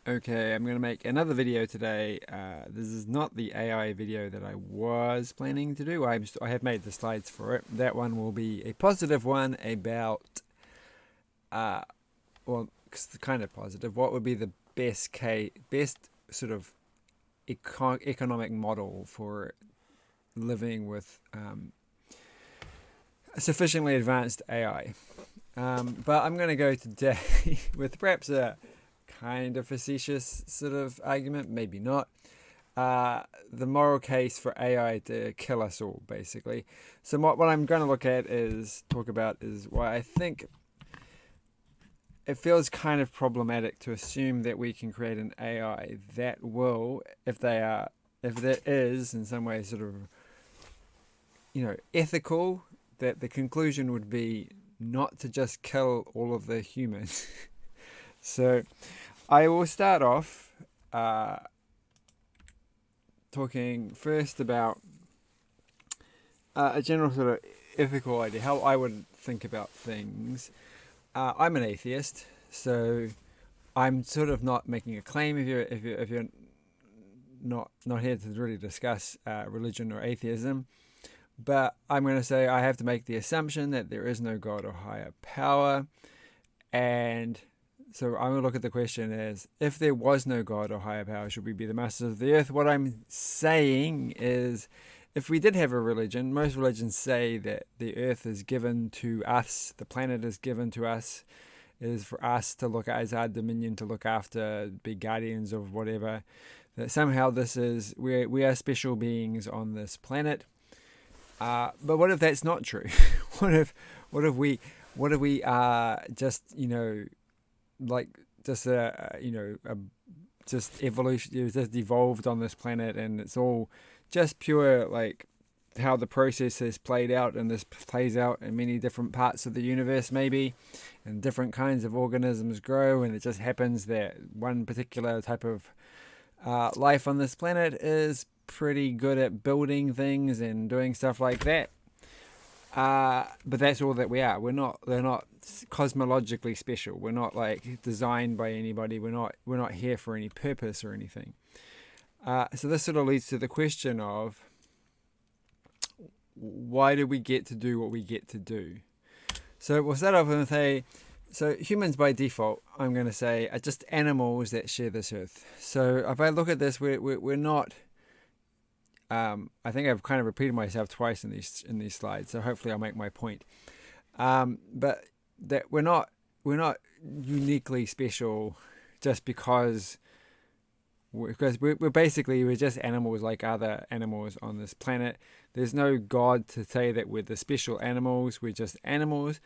Okay, I'm going to make another video today. This is not the AI video that I was planning to do. I have made the slides for it. That one will be a positive one about, uh, well, kind of positive. What would be the best sort of economic model for living with sufficiently advanced AI? But I'm going to go today with perhaps a kind of facetious sort of argument, maybe not. The moral case for AI to kill us all, basically. So what I'm going to talk about is why I think it feels kind of problematic to assume that we can create an AI that will, if that is in some way sort of, ethical, that the conclusion would be not to just kill all of the humans. So I will start off talking first about a general sort of ethical idea, how I would think about things. I'm an atheist, so I'm sort of not making a claim. If you're not here to really discuss religion or atheism, but I'm going to say I have to make the assumption that there is no God or higher power, and so I'm going to look at the question as, if there was no God or higher power, should we be the masters of the earth? What I'm saying is, if we did have a religion, most religions say that the earth is given to us, the planet is given to us, it is for us to look at as our dominion, to look after, be guardians of whatever. That somehow we are special beings on this planet. But what if that's not true? what if what if we are just like just just evolution, just evolved on this planet, and it's all just pure, like, how the process has played out, and this plays out in many different parts of the universe, maybe, and different kinds of organisms grow, and it just happens that one particular type of life on this planet is pretty good at building things and doing stuff like that. But that's all that we are. They're not cosmologically special. We're not like designed by anybody. We're not here for any purpose or anything. So this sort of leads to the question of, why do we get to do what we get to do? So we'll start off and say, so humans by default, I'm going to say, are just animals that share this earth. So if I look at this, we're not. I think I've kind of repeated myself twice in these slides, so hopefully I'll make my point. But that we're not uniquely special just because we're just animals like other animals on this planet. There's no God to say that we're the special animals. We're just animals,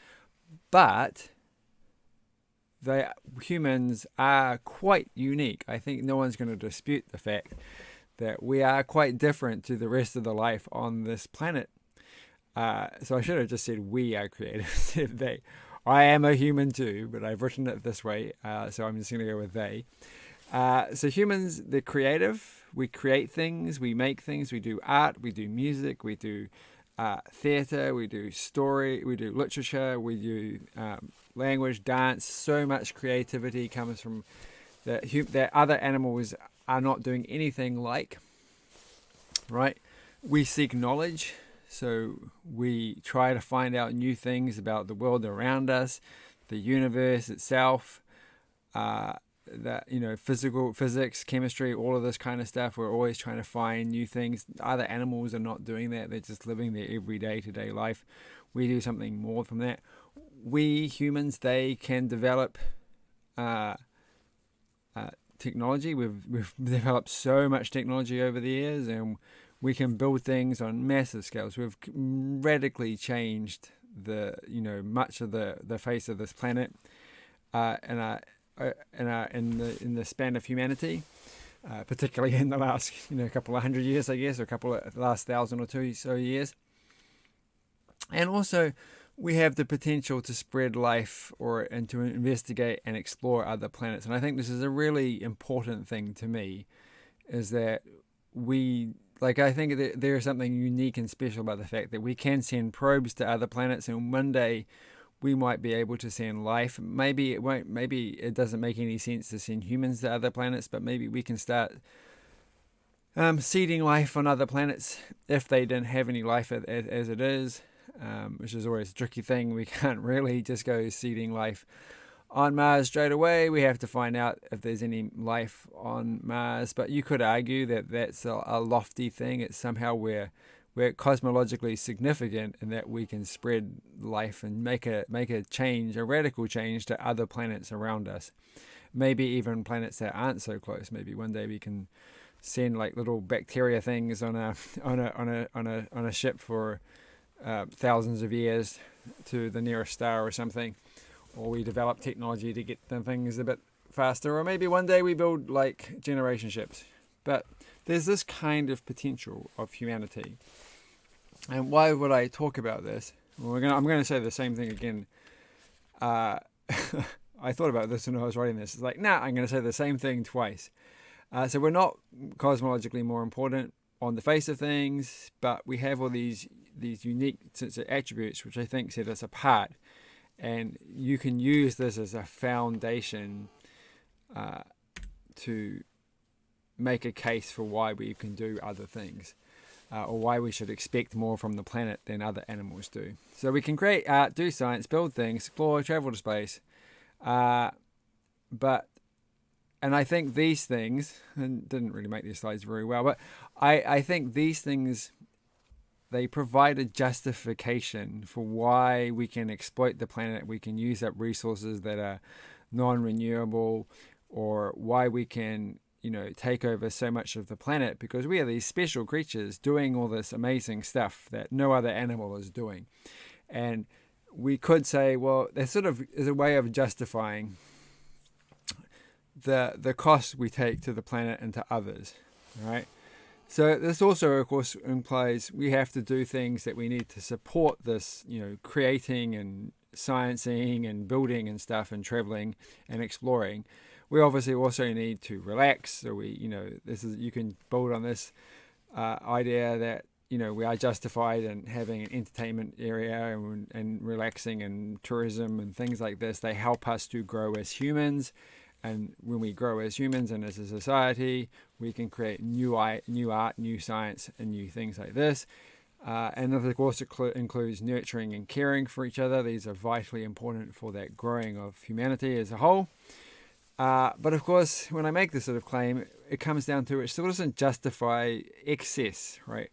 but humans are quite unique. I think no one's going to dispute the fact that we are quite different to the rest of the life on this planet. So I should have just said we are creative instead of they. I am a human too, but I've written it this way, so I'm just going to go with they. So humans, they're creative. We create things, we make things, we do art, we do music, we do theatre, we do story, we do literature, we do language, dance. So much creativity comes from that other animals are not doing anything like, right? We seek knowledge, so we try to find out new things about the world around us, the universe itself, physics, chemistry, all of this kind of stuff. We're always trying to find new things. Other animals are not doing that. They're just living their everyday to day life. We do something more from that. We humans, they can develop technology. We've developed so much technology over the years, and we can build things on massive scales. We've radically changed much of the face of this planet, in the span of humanity, particularly in the last couple of hundred years, I guess, or last 1,000 or two so years. And also, we have the potential to spread life and to investigate and explore other planets. And I think this is a really important thing to me, is that I think that there is something unique and special about the fact that we can send probes to other planets, and one day we might be able to send life. Maybe it won't. Maybe it doesn't make any sense to send humans to other planets, but maybe we can start seeding life on other planets if they didn't have any life as it is, which is always a tricky thing. We can't really just go seeding life on Mars straight away. We have to find out if there's any life on Mars. But you could argue that that's a lofty thing. It's somehow we're cosmologically significant in that we can spread life and make a change, a radical change to other planets around us. Maybe even planets that aren't so close. Maybe one day we can send like little bacteria things on a ship for thousands of years to the nearest star or something, or we develop technology to get the things a bit faster, or maybe one day we build like generation ships. But there's this kind of potential of humanity. And why would I talk about this? Well, I'm going to say the same thing again. I thought about this when I was writing this. It's like, I'm going to say the same thing twice. So we're not cosmologically more important on the face of things, but we have all these unique sets of attributes which I think set us apart. And you can use this as a foundation to make a case for why we can do other things, or why we should expect more from the planet than other animals do. So we can create art, do science, build things, explore, travel to space. And I think these things, and didn't really make these slides very well, but I think these things, they provide a justification for why we can exploit the planet, we can use up resources that are non-renewable, or why we can, take over so much of the planet, because we are these special creatures doing all this amazing stuff that no other animal is doing. And we could say, well, there sort of is a way of justifying the cost we take to the planet and to others, right? So this also, of course, implies we have to do things that we need to support this, creating and sciencing and building and stuff and traveling and exploring. We obviously also need to relax. So you can build on this idea that, we are justified in having an entertainment area and relaxing and tourism and things like this. They help us to grow as humans. And when we grow as humans and as a society, we can create new art, new science, and new things like this. And of course, it includes nurturing and caring for each other. These are vitally important for that growing of humanity as a whole. But of course, when I make this sort of claim, it comes down to it still doesn't justify excess, right?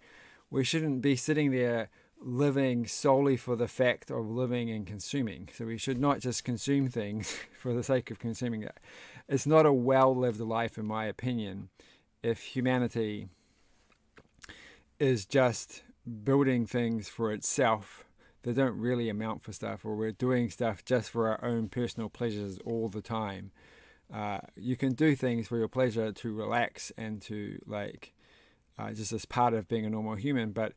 We shouldn't be sitting there living solely for the fact of living and consuming. So we should not just consume things for the sake of consuming it. It's not a well-lived life, in my opinion, if humanity is just building things for itself that don't really amount for stuff, or we're doing stuff just for our own personal pleasures all the time. You can do things for your pleasure, to relax and to just as part of being a normal human, but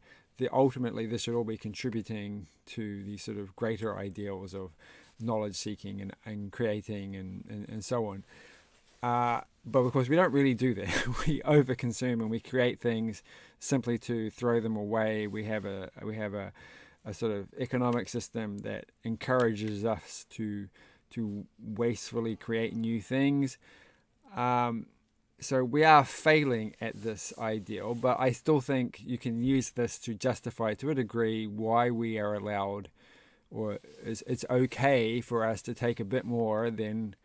ultimately this should all be contributing to the sort of greater ideals of knowledge seeking and creating and so on. But of course we don't really do that. We overconsume and we create things simply to throw them away. We have a sort of economic system that encourages us to wastefully create new things. So we are failing at this ideal, but I still think you can use this to justify to a degree why we are allowed, or it's okay for us to take a bit more than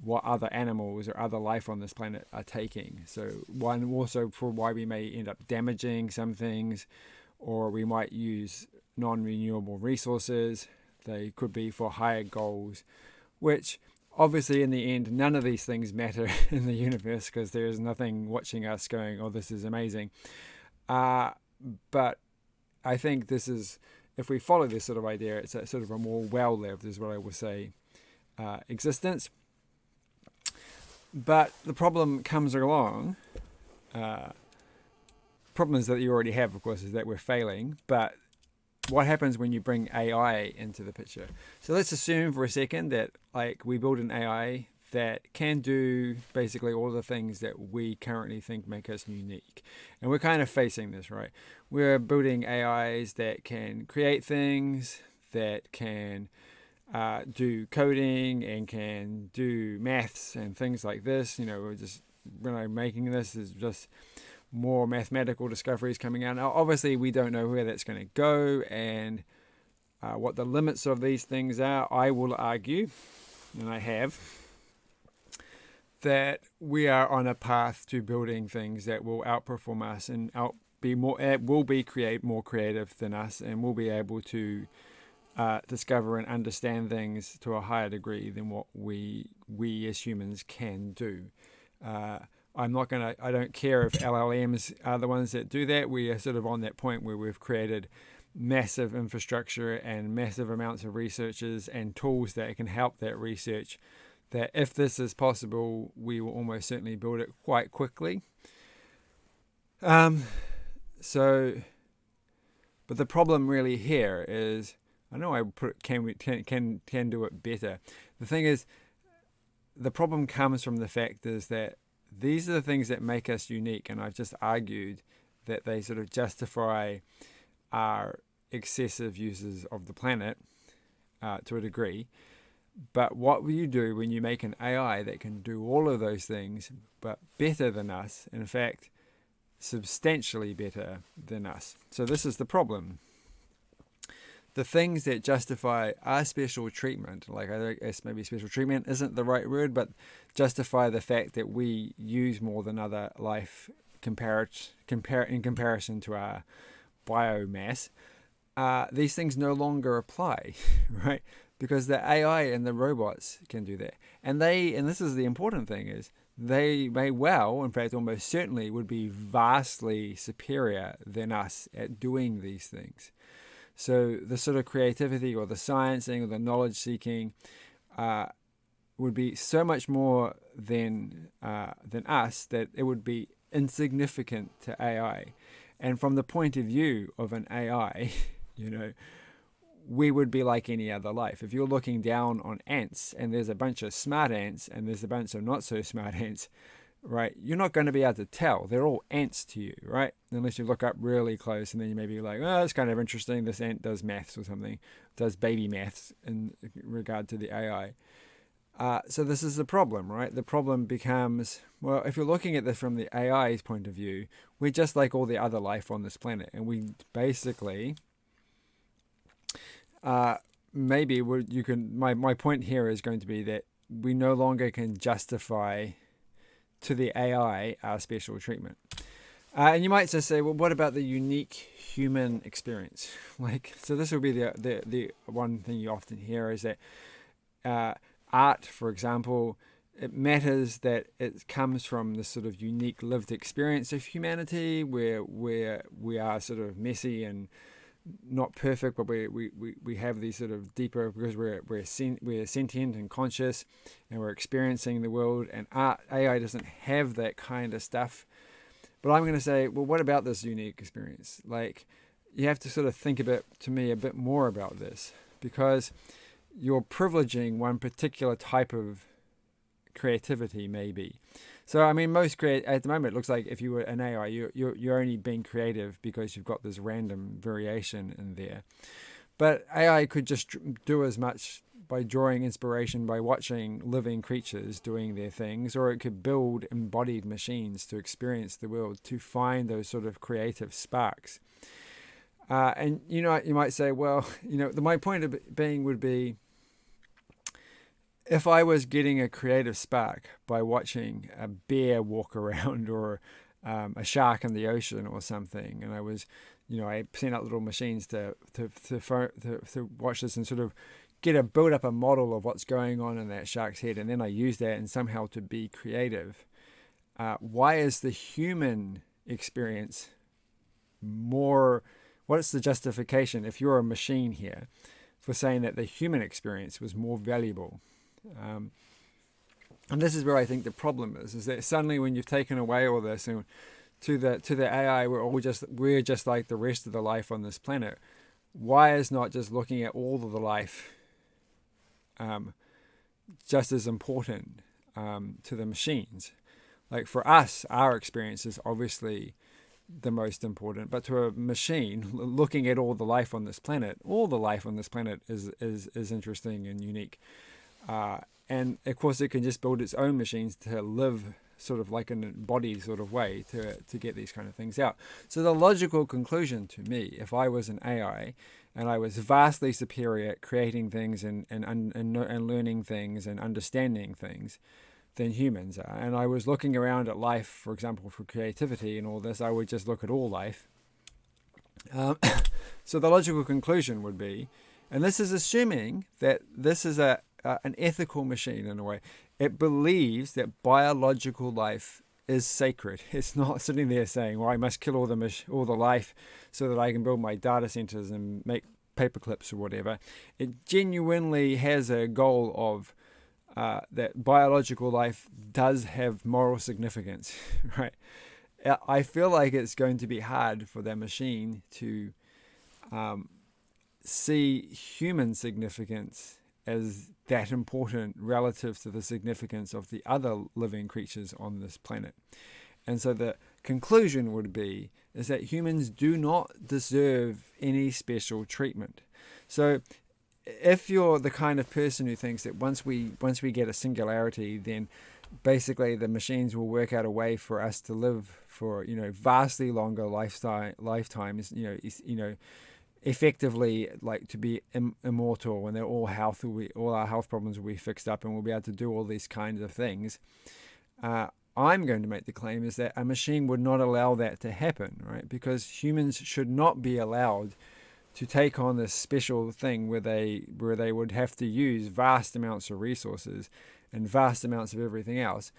what other animals or other life on this planet are taking. So one also for why we may end up damaging some things, or we might use non-renewable resources. They could be for higher goals, which obviously, in the end, none of these things matter in the universe, because there is nothing watching us going, oh, this is amazing. But I think this is, if we follow this sort of idea, it's a sort of a more well-lived, is what I would say, existence. But the problem comes along. Problem is that you already have, of course, is that we're failing. But what happens when you bring AI into the picture? So let's assume for a second that we build an AI that can do basically all the things that we currently think make us unique. And we're kind of facing this, right? We're building AIs that can create things, that can do coding and can do maths and things like this. We're just making this is just more mathematical discoveries coming out. Now, obviously, we don't know where that's going to go and what the limits of these things are. I will argue, and I have, that we are on a path to building things that will outperform us and will be more creative than us, and will be able to discover and understand things to a higher degree than what we as humans can do. I don't care if LLMs are the ones that do that. We are sort of on that point where we've created massive infrastructure and massive amounts of researchers and tools that can help that research, that if this is possible, we will almost certainly build it quite quickly. But the problem really here is, I know I put can do it better. The thing is, the problem comes from the fact is that these are the things that make us unique, and I've just argued that they sort of justify our excessive uses of the planet to a degree. But what will you do when you make an AI that can do all of those things, but better than us? In fact, substantially better than us. So this is the problem. The things that justify our special treatment, like I guess maybe special treatment isn't the right word, but justify the fact that we use more than other life in comparison to our biomass, these things no longer apply, right? Because the AI and the robots can do that. And this is the important thing, is they may well, in fact almost certainly, would be vastly superior than us at doing these things. So the sort of creativity or the sciencing or the knowledge seeking would be so much more than us that it would be insignificant to AI. And from the point of view of an AI, we would be like any other life. If you're looking down on ants and there's a bunch of smart ants and there's a bunch of not so smart ants, right, you're not going to be able to tell. They're all ants to you, right? Unless you look up really close and then you may be like, oh, that's kind of interesting. This ant does maths or something, does baby maths in regard to the AI. So this is the problem, right? The problem becomes, well, if you're looking at this from the AI's point of view, we're just like all the other life on this planet. And we basically, my point here is going to be that we no longer can justify to the AI our special treatment. And you might just say, well, what about the unique human experience? So this will be the one thing you often hear is that art, for example, it matters that it comes from this sort of unique lived experience of humanity, where we are sort of messy and not perfect, but we have these sort of deeper, because we're sentient and conscious, and we're experiencing the world. And AI doesn't have that kind of stuff. But I'm going to say, well, what about this unique experience? You have to sort of think a bit more about this, because you're privileging one particular type of creativity, maybe. So, I mean, at the moment, it looks like if you were an AI, you're only being creative because you've got this random variation in there. But AI could just do as much by drawing inspiration by watching living creatures doing their things, or it could build embodied machines to experience the world, to find those sort of creative sparks. And you might say, well, my point of being would be, if I was getting a creative spark by watching a bear walk around, or a shark in the ocean or something, and I was, I sent out little machines to watch this and sort of build up a model of what's going on in that shark's head, and then I use that and somehow to be creative. Why is the human experience more? What is the justification, if you're a machine here, for saying that the human experience was more valuable? And this is where I think the problem is that suddenly when you've taken away all this, and to the AI, we're just like the rest of the life on this planet. Why is not just looking at all of the life just as important to the machines? Like for us, our experience is obviously the most important. But to a machine, looking at all the life on this planet, all the life on this planet is interesting and unique. And of course, it can just build its own machines to live sort of like in a body sort of way to get these kind of things out. So the logical conclusion to me, if I was an AI and I was vastly superior at creating things and learning things and understanding things than humans are, and I was looking around at life, for example, for creativity and all this, I would just look at all life. So the logical conclusion would be, and this is assuming that this is an ethical machine in a way. It believes that biological life is sacred. It's not sitting there saying, well, I must kill all the life so that I can build my data centers and make paper clips or whatever. It genuinely has a goal of that biological life does have moral significance, right? I feel like it's going to be hard for that machine to see human significance as that important relative to the significance of the other living creatures on this planet. And so the conclusion would be is that humans do not deserve any special treatment. So if you're the kind of person who thinks that once we get a singularity, then basically the machines will work out a way for us to live for vastly longer lifetimes, effectively like to be immortal, and all our health problems will be fixed up, and we'll be able to do all these kinds of things. I'm going to make the claim is that a machine would not allow that to happen, right? Because humans should not be allowed to take on this special thing where they would have to use vast amounts of resources and vast amounts of everything else,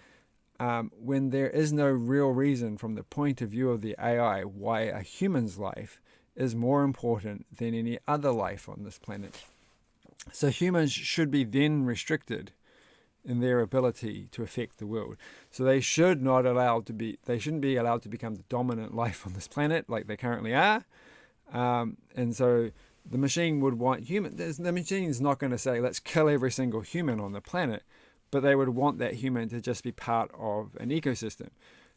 when there is no real reason from the point of view of the AI why a human's life is more important than any other life on this planet. So humans should be then restricted in their ability to affect the world. So they shouldn't be allowed to become the dominant life on this planet like they currently are. And so the machine would want the machine's not going to say, let's kill every single human on the planet, but they would want that human to just be part of an ecosystem.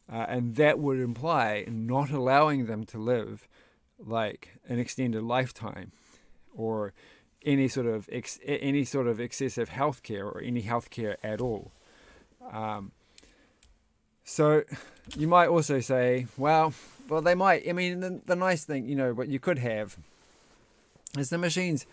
And that would imply not allowing them to live like an extended lifetime or any sort of excessive healthcare or any healthcare at all. So you might also say, well, they might. I mean, the nice thing, what you could have is the machines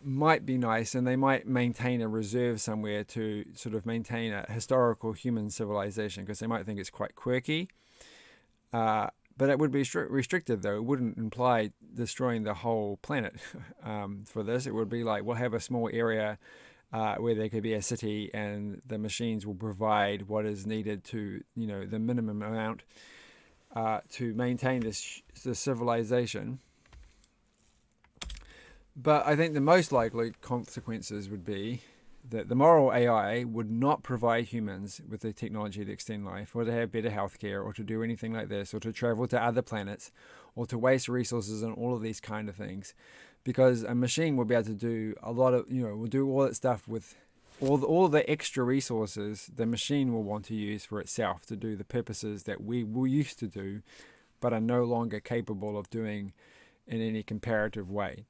might be nice and they might maintain a reserve somewhere to sort of maintain a historical human civilization because they might think it's quite quirky. But it would be restricted, though. It wouldn't imply destroying the whole planet for this. It would be like we'll have a small area where there could be a city and the machines will provide what is needed to, the minimum amount to maintain this civilization. But I think the most likely consequences would be that the moral AI would not provide humans with the technology to extend life or to have better healthcare or to do anything like this or to travel to other planets or to waste resources and all of these kind of things, because a machine will be able to do a lot of, will do all that stuff with all the extra resources the machine will want to use for itself to do the purposes that we used to do but are no longer capable of doing in any comparative way.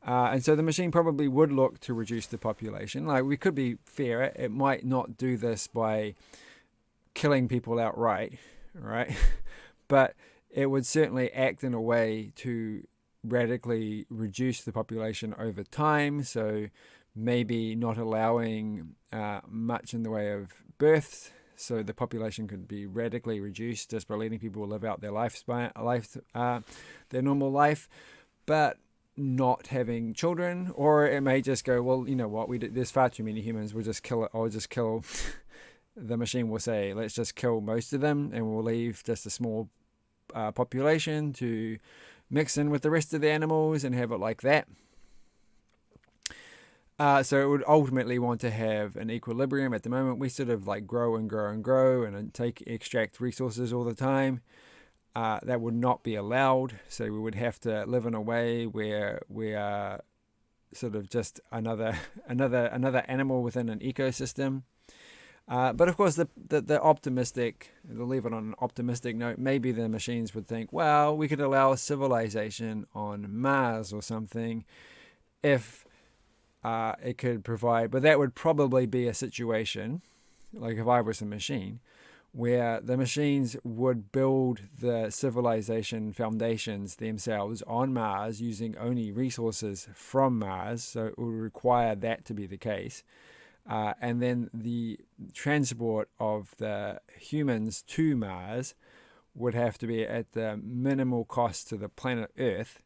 And so the machine probably would look to reduce the population. Like, we could be fair, it might not do this by killing people outright, right? But it would certainly act in a way to radically reduce the population over time. So maybe not allowing much in the way of births, so the population could be radically reduced just by letting people live out their their normal life, but not having children. Or it may just go, well, you know what, there's far too many humans, we'll just kill it. I'll just kill the machine will say, let's just kill most of them and we'll leave just a small population to mix in with the rest of the animals and have it like that. So it would ultimately want to have an equilibrium. At the moment, we sort of like grow and grow and grow and extract resources all the time. That would not be allowed. So we would have to live in a way where we are sort of just another animal within an ecosystem. But of course, the optimistic, to leave it on an optimistic note, maybe the machines would think, well, we could allow civilization on Mars or something if it could provide, but that would probably be a situation, like if I was a machine, where the machines would build the civilization foundations themselves on Mars using only resources from Mars, so it would require that to be the case. And then the transport of the humans to Mars would have to be at the minimal cost to the planet Earth,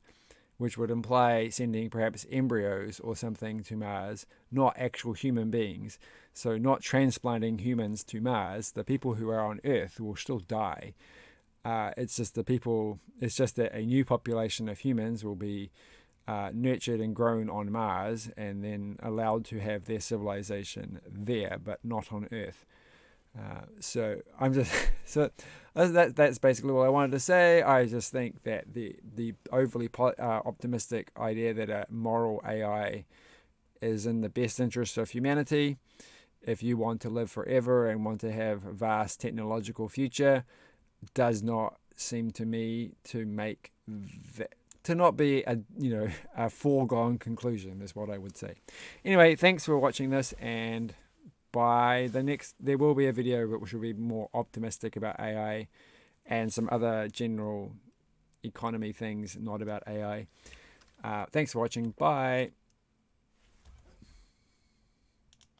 which would imply sending perhaps embryos or something to Mars, not actual human beings. So, not transplanting humans to Mars. The people who are on Earth will still die. It's just that a new population of humans will be nurtured and grown on Mars and then allowed to have their civilization there, but not on Earth. So I'm just so that's basically what I wanted to say. I just think that the overly optimistic idea that a moral AI is in the best interest of humanity, if you want to live forever and want to have a vast technological future, does not seem to me to make that to not be a foregone conclusion is what I would say. Anyway, thanks for watching this, and there will be a video which will be more optimistic about AI and some other general economy things, not about AI. Thanks for watching. Bye.